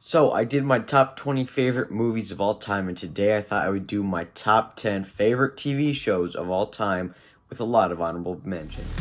So I did my top 20 favorite movies of all time, and today I thought I would do my top 10 favorite TV shows of all time with a lot of honorable mentions.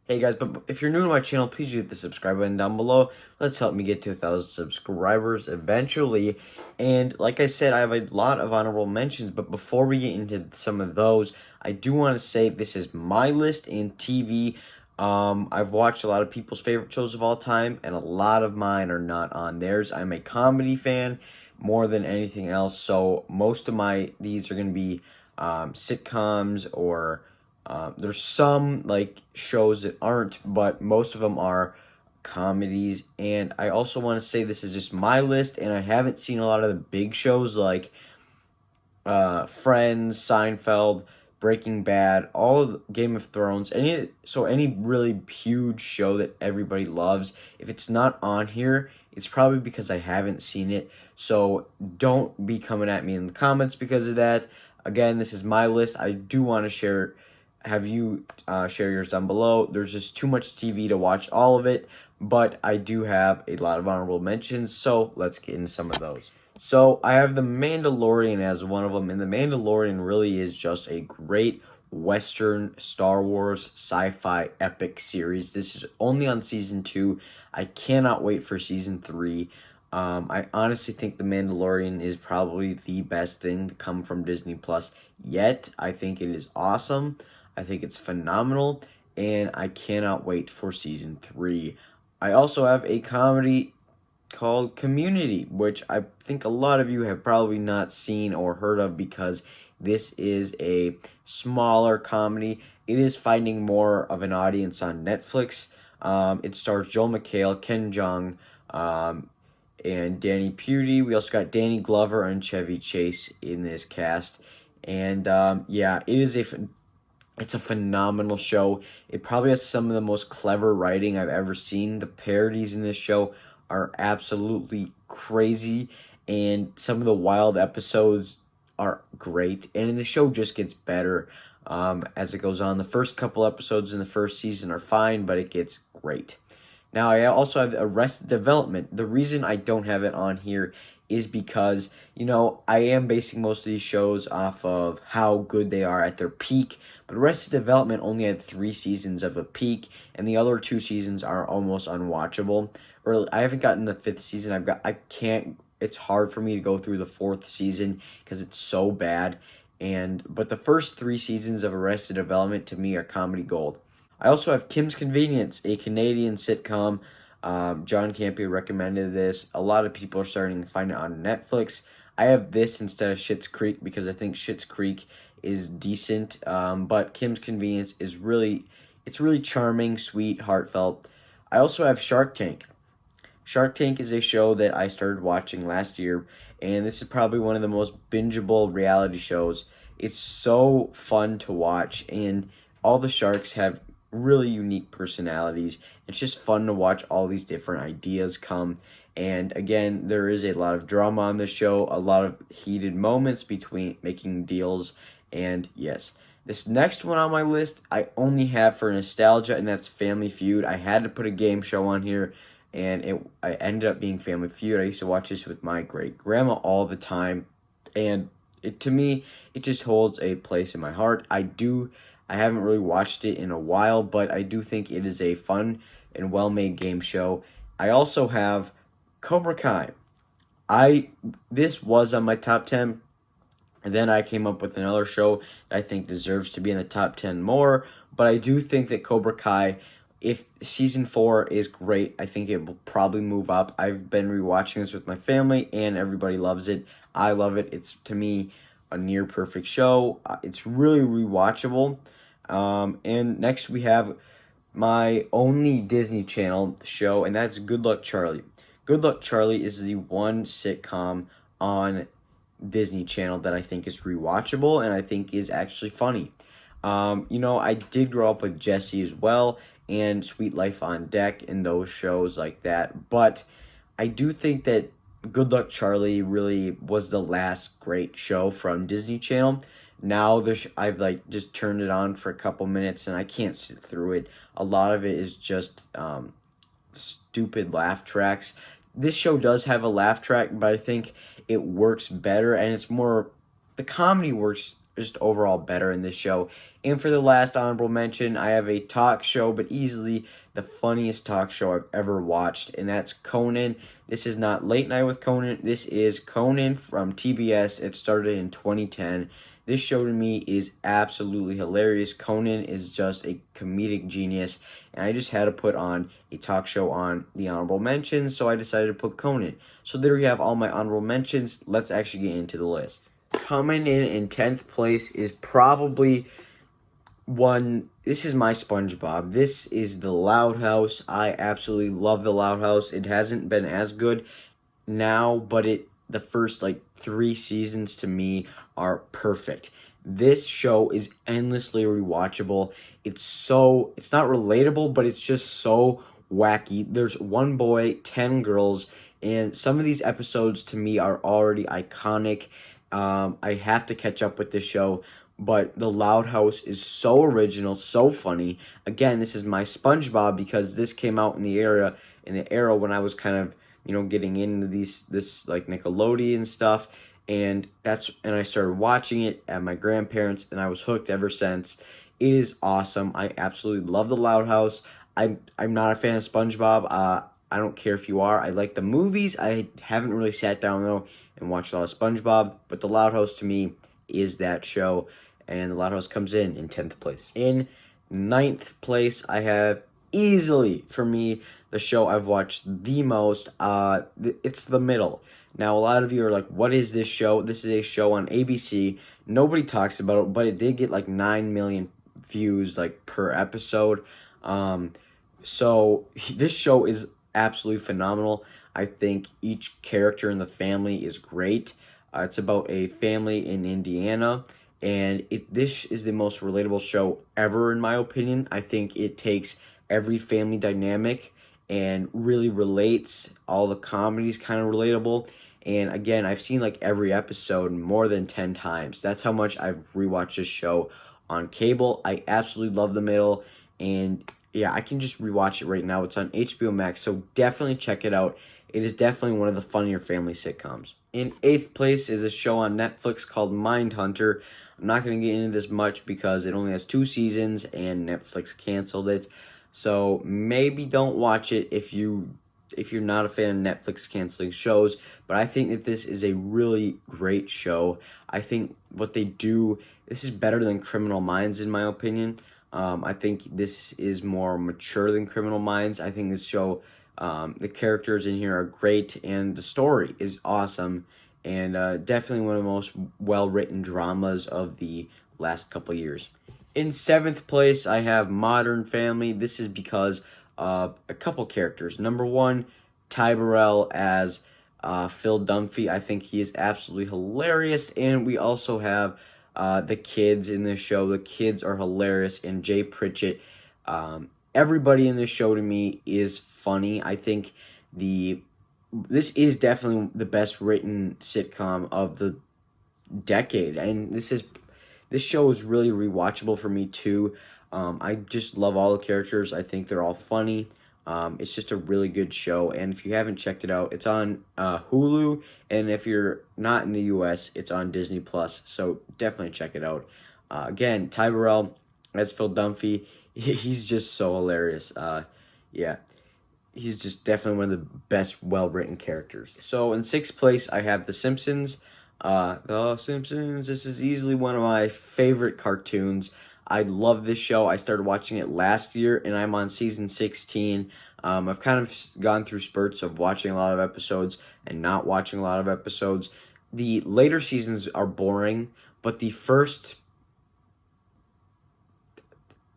Hey guys, but if you're new to my channel, please hit the subscribe button down below. Let's help me get to 1,000 subscribers eventually. And like I said, I have a lot of honorable mentions, but before we get into some of those, I do want to say this is my list in TV. I've watched a lot of people's favorite shows of all time, and a lot of mine are not on theirs. I'm a comedy fan more than anything else, so most of these are going to be sitcoms or there's some like shows that aren't, but most of them are comedies. And I also want to say this is just my list, and I haven't seen a lot of the big shows like Friends, Seinfeld, Breaking Bad, all of Game of Thrones, any really huge show that everybody loves. If it's not on here, it's probably because I haven't seen it. So don't be coming at me in the comments because of that. Again, this is my list. I do want to have you share yours down below. There's just too much TV to watch all of it, but I do have a lot of honorable mentions, so let's get into some of those. So I have The Mandalorian as one of them, and The Mandalorian really is just a great Western Star Wars sci-fi epic series. This is only on season 2. I cannot wait for season 3. I honestly think The Mandalorian is probably the best thing to come from Disney Plus yet. I think it is awesome. I think it's phenomenal, and I cannot wait for season 3. I also have a comedy called Community, which I think a lot of you have probably not seen or heard of because this is a smaller comedy. It is finding more of an audience on Netflix. It stars Joel McHale, Ken Jeong, and Danny Pudi. We also got Danny Glover and Chevy Chase in this cast. And yeah, it's a phenomenal show. It probably has some of the most clever writing I've ever seen. The parodies in this show are absolutely crazy, and some of the wild episodes are great. And the show just gets better as it goes on. The first couple episodes in the first season are fine, but it gets great. Now, I also have Arrested Development. The reason I don't have it on here is because, I am basing most of these shows off of how good they are at their peak. But Arrested Development only had 3 seasons of a peak, and the other 2 seasons are almost unwatchable. Or I haven't gotten the 5th season. It's hard for me to go through the 4th season because it's so bad. But the first 3 seasons of Arrested Development to me are comedy gold. I also have Kim's Convenience, a Canadian sitcom. John Campea recommended this. A lot of people are starting to find it on Netflix. I have this instead of Schitt's Creek because I think Schitt's Creek is decent. But Kim's Convenience is really charming, sweet, heartfelt. I also have Shark Tank. Shark Tank is a show that I started watching last year, and this is probably one of the most bingeable reality shows. It's so fun to watch, and all the sharks have really unique personalities. It's just fun to watch all these different ideas come. And again, there is a lot of drama on the show, a lot of heated moments between making deals. And yes, this next one on my list, I only have for nostalgia, and that's Family Feud. I had to put a game show on here, and I ended up being Family Feud. I used to watch this with my great-grandma all the time, and to me, it just holds a place in my heart. I haven't really watched it in a while, but I do think it is a fun and well-made game show. I also have Cobra Kai. This was on my top 10, and then I came up with another show that I think deserves to be in the top 10 more, but I do think that Cobra Kai, if season 4 is great, I think it will probably move up. I've been rewatching this with my family, and everybody loves it. I love it. It's, to me, a near perfect show. It's really rewatchable. And next we have my only Disney Channel show, and that's Good Luck Charlie. Good Luck Charlie is the one sitcom on Disney Channel that I think is rewatchable and I think is actually funny. I did grow up with Jessie as well, and Sweet Life on Deck and those shows like that, but I do think that Good Luck Charlie really was the last great show from Disney Channel. Now I've like just turned it on for a couple minutes and I can't sit through it. A lot of it is just stupid laugh tracks. This show does have a laugh track, but I think it works better and it's more, the comedy works just overall better in this show. And for the last honorable mention, I have a talk show, but easily the funniest talk show I've ever watched, and that's Conan. This is not Late Night with Conan. This is Conan from TBS. It started in 2010. This show to me is absolutely hilarious. Conan is just a comedic genius, and I just had to put on a talk show on the honorable mentions, so I decided to put Conan. So there you have all my honorable mentions. Let's actually get into the list. Coming in 10th place is probably one. This is my SpongeBob. This is the Loud House. I absolutely love the Loud House. It hasn't been as good now, but the first like 3 seasons to me are perfect. This show is endlessly rewatchable. It's not relatable, but it's just so wacky. There's one boy, 10 girls, and some of these episodes to me are already iconic. I have to catch up with this show, but the Loud House is so original, so funny. Again, this is my SpongeBob because this came out in the era when I was kind of, getting into this like Nickelodeon stuff, and I started watching it at my grandparents, and I was hooked ever since. It is awesome. I absolutely love the Loud House. I'm not a fan of SpongeBob. I don't care if you are. I like the movies. I haven't really sat down though and watched a lot of SpongeBob, but the Loud House to me is that show, and the Loud House comes in 10th place. In 9th place, I have easily, for me, the show I've watched the most. It's The Middle. Now, a lot of you are like, what is this show? This is a show on ABC. Nobody talks about it, but it did get like 9 million views like per episode. So this show is absolutely phenomenal. I think each character in the family is great. It's about a family in Indiana, and this is the most relatable show ever, in my opinion. I think it takes every family dynamic and really relates. All the comedy's kind of relatable. And again, I've seen like every episode more than 10 times. That's how much I've rewatched this show on cable. I absolutely love The Middle, and yeah, I can just rewatch it right now. It's on HBO Max, so definitely check it out. It is definitely one of the funnier family sitcoms. In 8th place is a show on Netflix called Mindhunter. I'm not going to get into this much because it only has 2 seasons and Netflix canceled it. So maybe don't watch it if you're not a fan of Netflix canceling shows. But I think that this is a really great show. I think what they do, this is better than Criminal Minds in my opinion. I think this is more mature than Criminal Minds. I think this show, the characters in here are great, and the story is awesome, and definitely one of the most well-written dramas of the last couple years. In 7th place, I have Modern Family. This is because of a couple characters. Number 1, Ty Burrell as Phil Dunphy. I think he is absolutely hilarious, and we also have the kids in this show. The kids are hilarious, and Jay Pritchett. Everybody in this show to me is funny. I think this is definitely the best written sitcom of the decade, and this show is really rewatchable for me too. I just love all the characters. I think they're all funny. It's just a really good show, and if you haven't checked it out, it's on Hulu, and if you're not in the US, it's on Disney Plus. So definitely check it out. Again, Ty Burrell as Phil Dunphy, he's just so hilarious. Yeah, he's just definitely one of the best well-written characters. So in 6th place, I have The Simpsons. The Simpsons. This is easily one of my favorite cartoons. I love this show. I started watching it last year, and I'm on season 16. I've kind of gone through spurts of watching a lot of episodes and not watching a lot of episodes. The later seasons are boring, but the first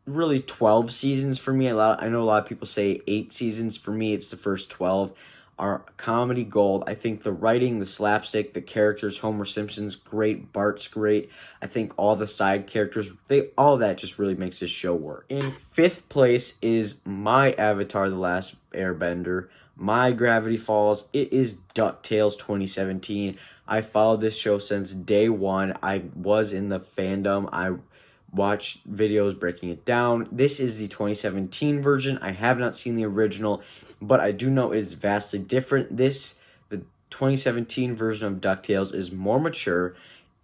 really 12 seasons for me, I know a lot of people say 8 seasons. For me, it's the first 12. Are comedy gold. I think the writing, the slapstick, the characters, Homer Simpson's great, Bart's great. I think all the side characters, all that just really makes this show work. In 5th place is my Avatar: The Last Airbender, my Gravity Falls. It is DuckTales 2017. I followed this show since day one. I was in the fandom. I watched videos breaking it down. This is the 2017 version. I have not seen the original, but I do know it is vastly different. The 2017 version of DuckTales is more mature.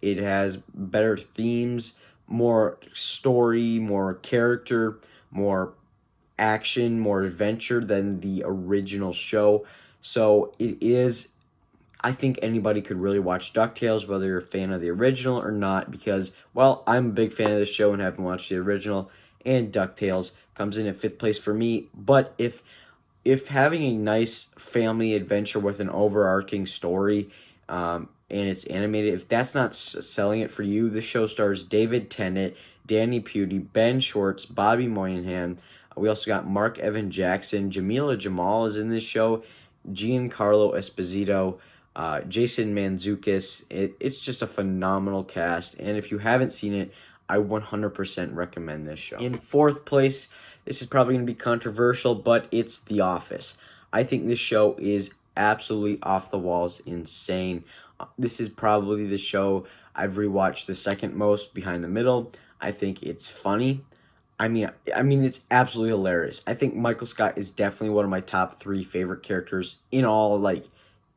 It has better themes, more story, more character, more action, more adventure than the original show. So it is, I think anybody could really watch DuckTales, whether you're a fan of the original or not, because, well, I'm a big fan of the show and haven't watched the original, and DuckTales comes in at 5th place for me. But if having a nice family adventure with an overarching story, and it's animated, if that's not selling it for you, the show stars David Tennant, Danny Pudi, Ben Schwartz, Bobby Moynihan. We also got Mark Evan Jackson, Jamila Jamal is in this show, Giancarlo Esposito, Jason Mantzoukas. It's just a phenomenal cast, and if you haven't seen it, I 100% recommend this show. In 4th place, this is probably going to be controversial, but it's The Office. I think this show is absolutely off the walls insane. This is probably the show I've rewatched the second most behind the middle. I think it's funny. I mean, it's absolutely hilarious. I think Michael Scott is definitely one of my top 3 favorite characters in all, like,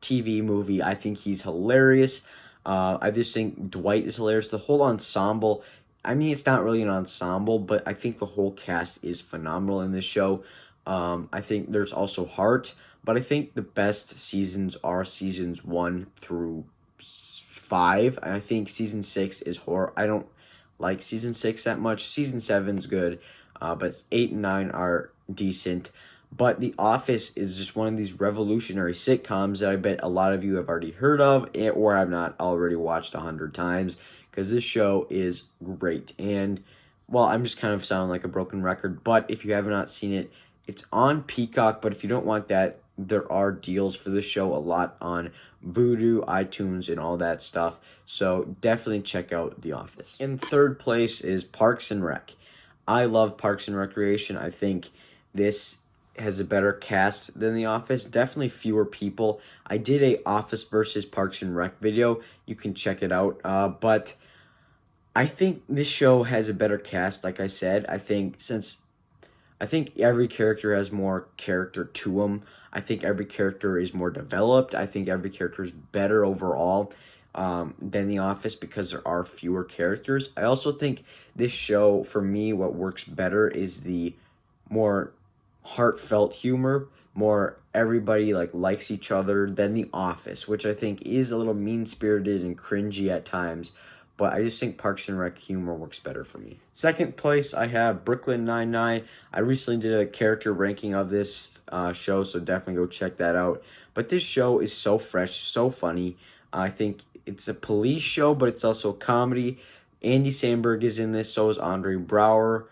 TV, movie. I think he's hilarious. I just think Dwight is hilarious. The whole ensemble, I mean, it's not really an ensemble, but I think the whole cast is phenomenal in this show. I think there's also heart, but I think the best seasons are seasons 1 through 5. And I think season 6 is horror. I don't like season 6 that much. Season 7's good, but 8 and 9 are decent. But The Office is just one of these revolutionary sitcoms that I bet a lot of you have already heard of or have not already watched 100 times, because this show is great. And, well, I'm just kind of sounding like a broken record, but if you have not seen it, it's on Peacock. But if you don't want that, there are deals for this show a lot on Vudu, iTunes, and all that stuff. So definitely check out The Office. In 3rd place is Parks and Rec. I love Parks and Recreation. I think this has a better cast than The Office. Definitely fewer people. I did a Office versus Parks and Rec video. You can check it out. But I think this show has a better cast, like I said. I think every character has more character to them. I think every character is more developed. I think every character is better overall than The Office because there are fewer characters. I also think this show, for me, what works better is the more heartfelt humor, more everybody likes each other than The Office, which I think is a little mean-spirited and cringy at times. But I just think Parks and Rec humor works better for me. 2nd place, I have Brooklyn Nine-Nine. I recently did a character ranking of this show, so definitely go check that out. But this show is so fresh, so funny. I think it's a police show, but it's also a comedy. Andy Samberg is in this, so is Andre Braugher.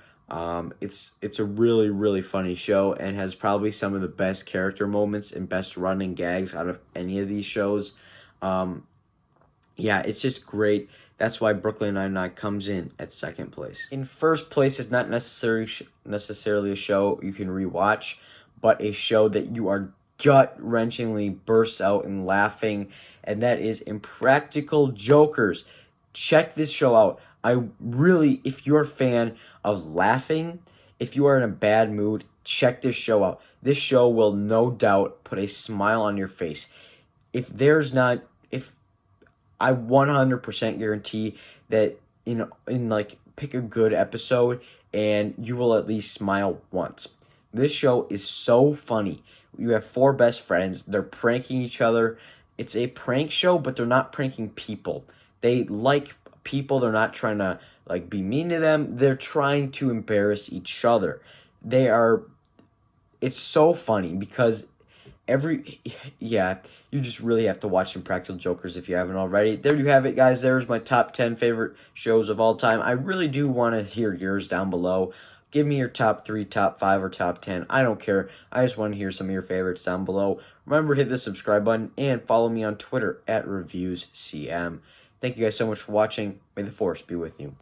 It's a really, really funny show and has probably some of the best character moments and best running gags out of any of these shows. Yeah, it's just great. That's why Brooklyn Nine-Nine comes in at 2nd place. In 1st place is not necessarily a show you can rewatch, but a show that you are gut-wrenchingly burst out in laughing, and that is Impractical Jokers. Check this show out. If you're a fan of laughing, if you are in a bad mood, check this show out. This show will no doubt put a smile on your face. I 100% guarantee that pick a good episode and you will at least smile once. This show is so funny. You have 4 best friends. They're pranking each other. It's a prank show, but they're not pranking people. They like people. They're not trying to be mean to them. They're trying to embarrass each other. It's so funny because you just really have to watch Impractical Jokers if you haven't already. There you have it, guys. There's my top 10 favorite shows of all time. I really do want to hear yours down below. Give me your top 3, top 5, or top 10. I don't care. I just want to hear some of your favorites down below. Remember, hit the subscribe button and follow me on Twitter @ReviewsCM. Thank you guys so much for watching. May the Force be with you.